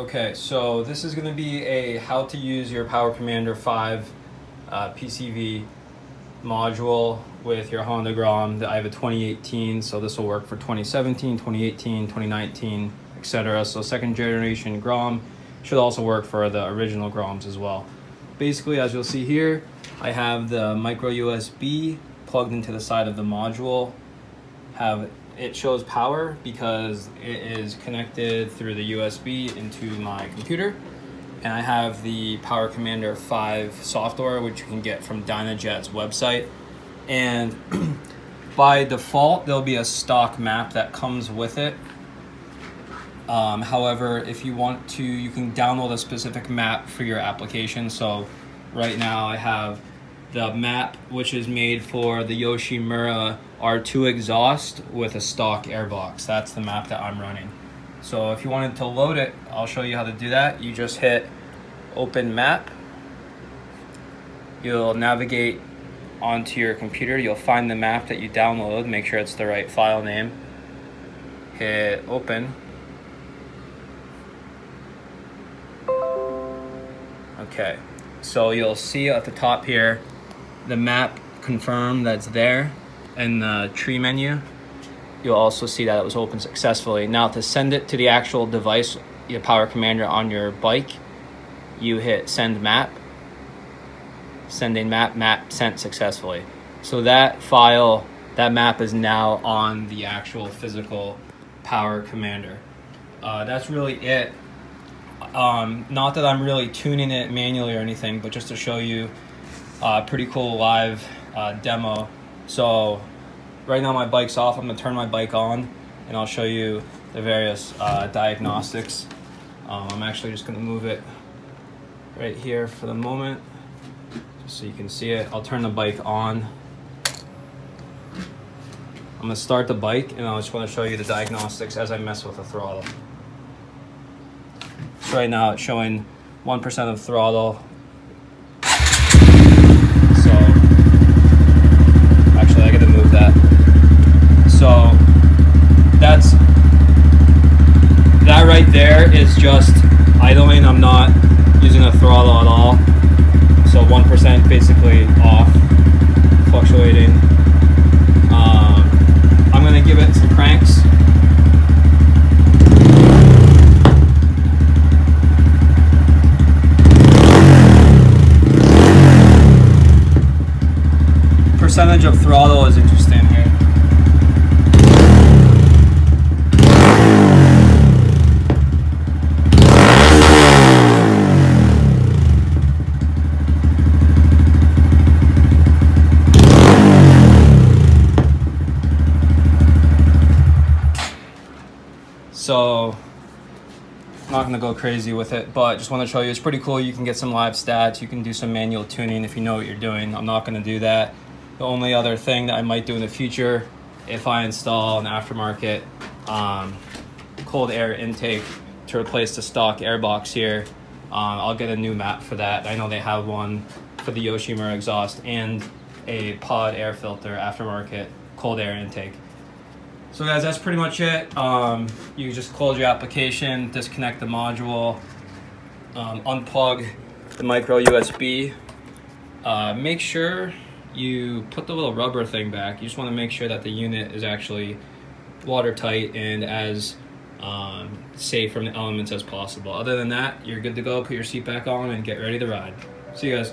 Okay, so this is going to be a how to use your Power Commander 5 PCV module with your Honda GROM. I have a 2018, so this will work for 2017, 2018, 2019, etc. So second generation GROM should also work for the original GROMs as well. Basically, as you'll see here, I have the micro USB plugged into the side of the module. It shows power because it is connected through the USB into my computer. And I have the Power Commander 5 software, which you can get from Dynajet's website. And by default, there'll be a stock map that comes with it. However, if you want to, you can download a specific map for your application. So right now I have the map, which is made for the Yoshimura R2 exhaust with a stock airbox. That's the map that I'm running. So if you wanted to load it, I'll show you how to do that. You just hit open map. You'll navigate onto your computer. You'll find the map that you download. Make sure it's the right file name. Hit open. Okay, so you'll see at the top here the map confirmed that's there in the tree menu. You'll also see that it was opened successfully. Now to send it to the actual device, your Power Commander on your bike, you hit send map. Sending map sent successfully. So that file, that map is now on the actual physical Power Commander. That's really it. Not that I'm really tuning it manually or anything, but just to show you a pretty cool live demo. So right now my bike's off. I'm gonna turn my bike on and I'll show you the various diagnostics. I'm actually just gonna move it right here for the moment, just so you can see it. I'll turn the bike on. I'm gonna start the bike and I just wanna show you the diagnostics as I mess with the throttle. So right now it's showing 1% of throttle. So actually I gotta move that. So that right there is just idling. I'm not using the throttle at all. So 1% basically off, fluctuating. I'm gonna give it some cranks. Percentage of throttle is interesting here. So I'm not gonna go crazy with it, but just want to show you it's pretty cool. You can get some live stats. You can do some manual tuning if you know what you're doing. I'm not gonna do that. The only other thing that I might do in the future, if I install an aftermarket cold air intake to replace the stock airbox here, I'll get a new map for that. I know they have one for the Yoshimura exhaust and a pod air filter aftermarket cold air intake. So guys, that's pretty much it. You just close your application, disconnect the module, unplug the micro USB. Make sure you put the little rubber thing back. You just want to make sure that the unit is actually watertight and as safe from the elements as possible. Other than that, you're good to go. Put your seat back on and get ready to ride. See you guys.